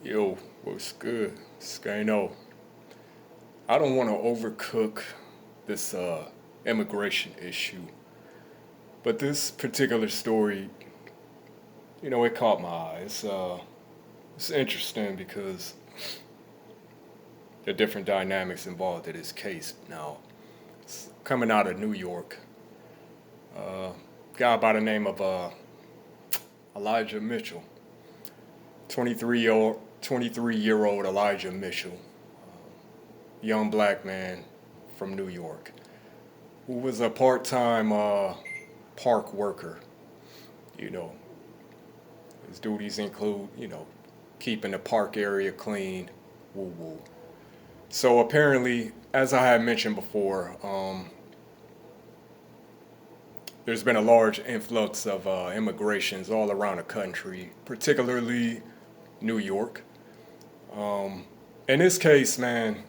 Yo, what's good? Skano. I don't want to overcook this immigration issue, but this particular story, it caught my eye. It's interesting because the different dynamics involved in this case. Now, it's coming out of New York, guy by the name of Elijah Mitchell, 23-year-old Elijah Mitchell, young black man from New York, who was a part-time park worker. You know, his duties include, keeping the park area clean, woo woo. So apparently, as I had mentioned before, there's been a large influx of immigrations all around the country, particularly New York. In this case, man,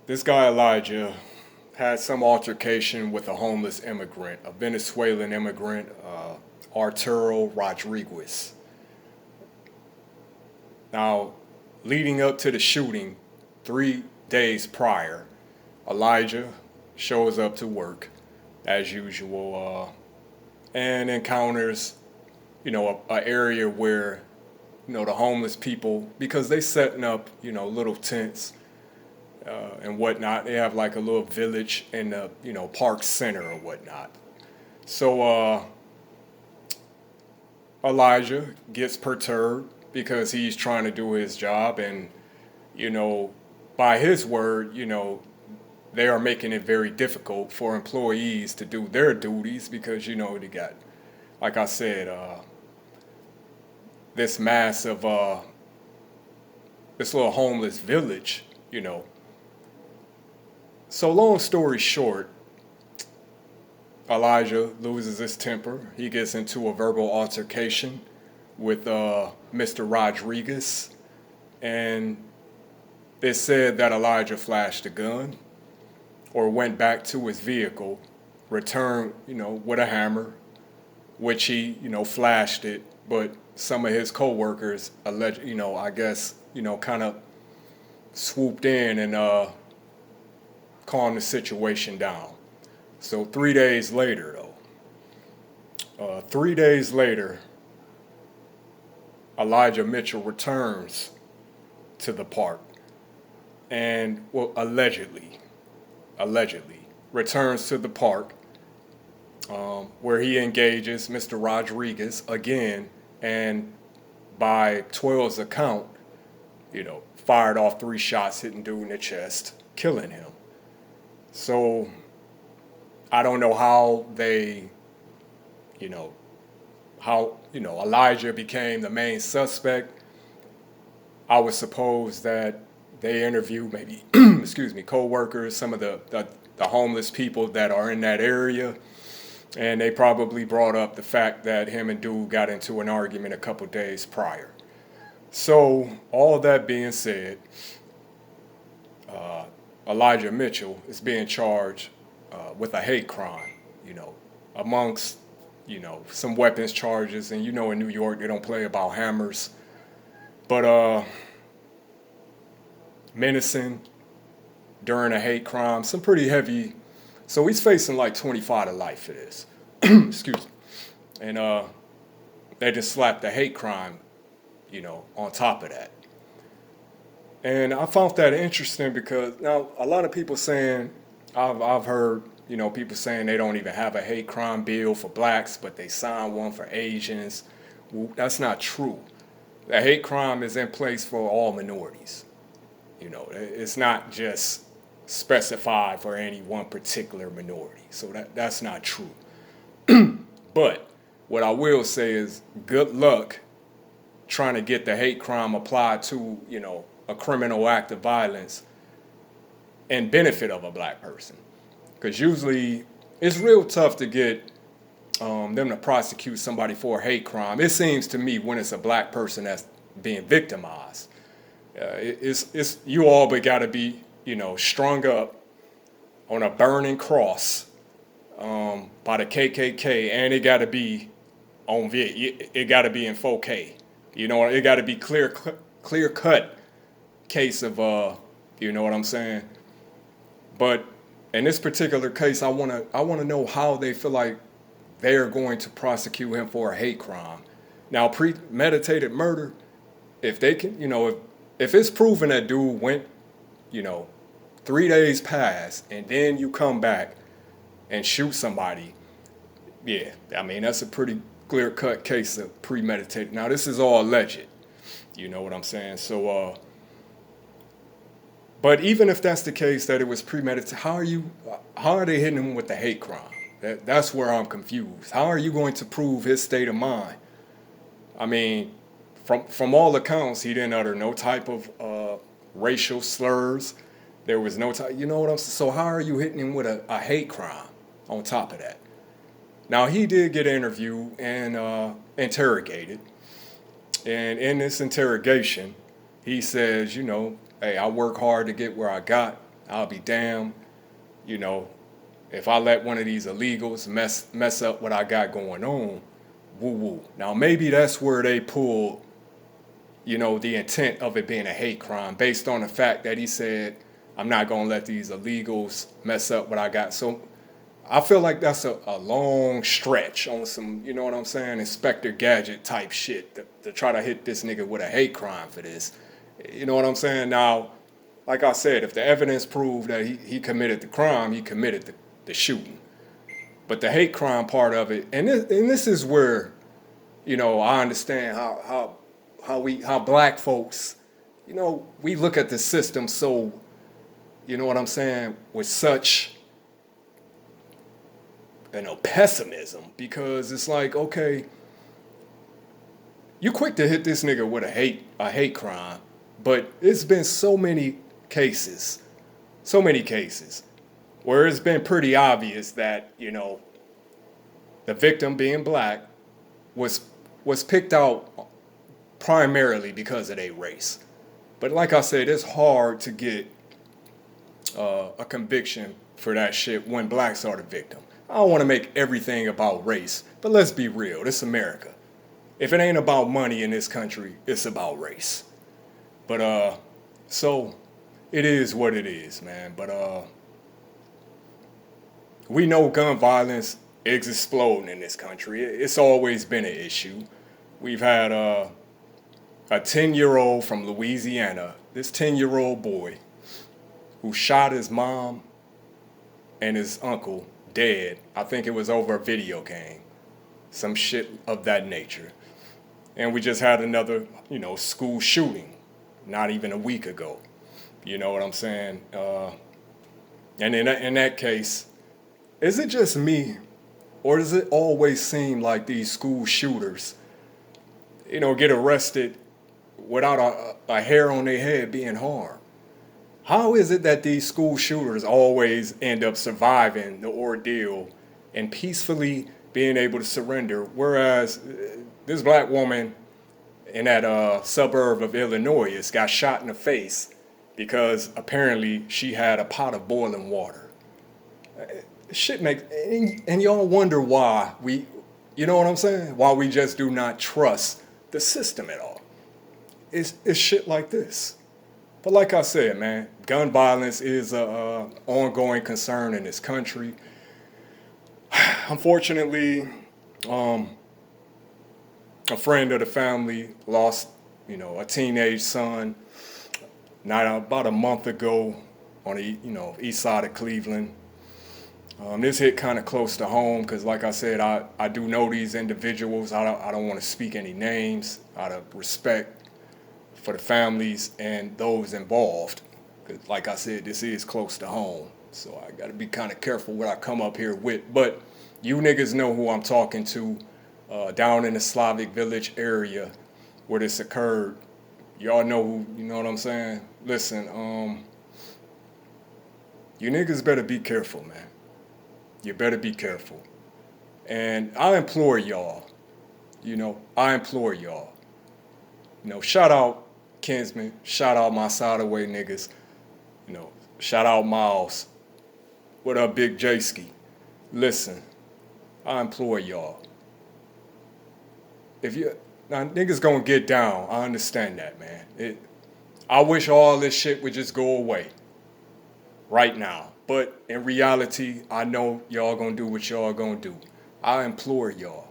this guy Elijah had some altercation with a homeless immigrant, a Venezuelan immigrant, Arturo Rodriguez. Now, leading up to the shooting, 3 days prior, Elijah shows up to work as usual and encounters, a area where, the homeless people, because they setting up, little tents and whatnot. They have like a little village in the, park center or whatnot. So Elijah gets perturbed because he's trying to do his job, and by his word, they are making it very difficult for employees to do their duties because they got, like I said, this mass of this little homeless. So long story short, Elijah loses his temper. He gets into a verbal altercation with Mr. Rodriguez, and it said that Elijah flashed a gun or went back to his vehicle, returned, with a hammer, which he, flashed it, but some of his coworkers I guess, kind of swooped in and calmed the situation down. So 3 days later, though, 3 days later, Elijah Mitchell returns to the park and, well, allegedly returns to the park where he engages Mr. Rodriguez again, and by 12's account, fired off 3 shots, hitting dude in the chest, killing him. So I don't know how they, Elijah became the main suspect. I would suppose that they interview maybe, excuse me, co-workers, some of the homeless people that are in that area, and they probably brought up the fact that him and dude got into an argument a couple days prior. So all that being said, Elijah Mitchell is being charged with a hate crime, amongst, some weapons charges. And in New York, they don't play about hammers. But menacing during a hate crime, some pretty heavy. So he's facing like 25 to life for this. Excuse me. And they just slapped the hate crime, on top of that. And I found that interesting because now a lot of people saying, I've heard, people saying they don't even have a hate crime bill for blacks, but they signed one for Asians. Well, that's not true. The hate crime is in place for all minorities. It's not just specified for any one particular minority. So that's not true. But what I will say is good luck trying to get the hate crime applied to, a criminal act of violence and benefit of a black person. Because usually it's real tough to get them to prosecute somebody for a hate crime. It seems to me when it's a black person that's being victimized. It's you all but got to be, strung up on a burning cross by the KKK, and it got to be on it got to be in 4K You know, it got to be clear cut case of you know what I'm saying? But in this particular case, I wanna know how they feel like they're going to prosecute him for a hate crime. Now, premeditated murder, if they can, if it's proven that dude went, you know, 3 days past and then you come back and shoot somebody, yeah, I mean that's a pretty clear cut case of premeditated. Now this is all alleged, you know what I'm saying? So, but even if that's the case that it was premeditated, how are they hitting him with the hate crime? That's where I'm confused. How are you going to prove his state of mind? I mean, from all accounts, he didn't utter no type of racial slurs. There was no type, you know what I'm saying? So how are you hitting him with a hate crime on top of that? Now he did get interviewed and interrogated, and in this interrogation, he says, hey, I work hard to get where I got. I'll be damned, you know, if I let one of these illegals mess up what I got going on. Woo woo. Now maybe that's where they pulled, the intent of it being a hate crime based on the fact that he said, I'm not gonna let these illegals mess up what I got. So I feel like that's a long stretch on some, you know what I'm saying, Inspector Gadget type shit to try to hit this nigga with a hate crime for this. You know what I'm saying? Now, like I said, if the evidence proved that he committed the crime, he committed the shooting. But the hate crime part of it, and this is where, I understand how black folks, we look at the system so, you know what I'm saying, with such, pessimism, because it's like, okay, you quick to hit this nigga with a hate crime, but it's been so many cases where it's been pretty obvious that, the victim being black was picked out primarily because of their race. But like I said, it's hard to get a conviction for that shit when blacks are the victim. I don't want to make everything about race, but let's be real. This is America. If it ain't about money in this country, it's about race. But so it is what it is, man. But we know gun violence is exploding in this country. It's always been an issue. We've had a 10-year-old from Louisiana, this 10-year-old boy who shot his mom and his uncle dead. I think it was over a video game, some shit of that nature. And we just had another, school shooting not even a week ago. You know what I'm saying? And in that case, is it just me, or does it always seem like these school shooters, get arrested without a hair on their head being harmed? How is it that these school shooters always end up surviving the ordeal and peacefully being able to surrender, whereas this black woman in that suburb of Illinois got shot in the face because apparently she had a pot of boiling water? Shit makes, and y'all wonder why we, you know what I'm saying? Why we just do not trust the system at all. It's shit like this. But like I said, man, gun violence is a ongoing concern in this country. Unfortunately, a friend of the family lost, a teenage son about a month ago on the, east side of Cleveland. This hit kind of close to home because, like I said, I do know these individuals. I don't want to speak any names out of respect for the families and those involved. 'Cause like I said, this is close to home. So I got to be kind of careful what I come up here with. But you niggas know who I'm talking to down in the Slavic Village area where this occurred. Y'all know who, you know what I'm saying? Listen, you niggas better be careful, man. You better be careful. And I implore y'all, shout out Kinsman, shout out my side of way niggas, shout out Miles. What up, Big J-Ski? Listen, I implore y'all. If Now, niggas gonna get down. I understand that, man. I wish all this shit would just go away right now. But in reality, I know y'all gonna do what y'all gonna do. I implore y'all,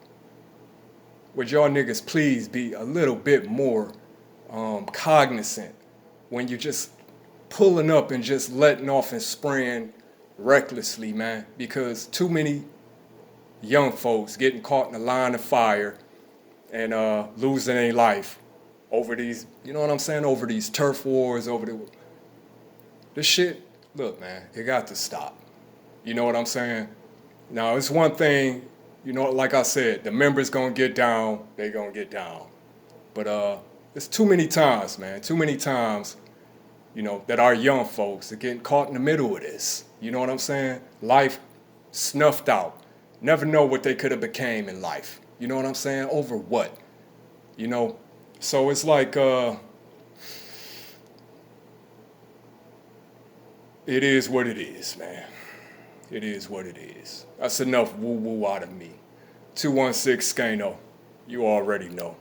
would y'all niggas please be a little bit more cognizant when you're just pulling up and just letting off and spraying recklessly, man? Because too many young folks getting caught in the line of fire and losing their life over these, you know what I'm saying, over these turf wars, over this shit. Look, man, it got to stop. You know what I'm saying? Now, it's one thing, you know, like I said, the members gonna get down, they gonna get down. But it's too many times, man, too many times, you know, that our young folks are getting caught in the middle of this. You know what I'm saying? Life snuffed out. Never know what they could have became in life. You know what I'm saying? Over what? You know? So it's like, it is what it is, man. It is what it is. That's enough woo-woo out of me. 216 Skano. You already know.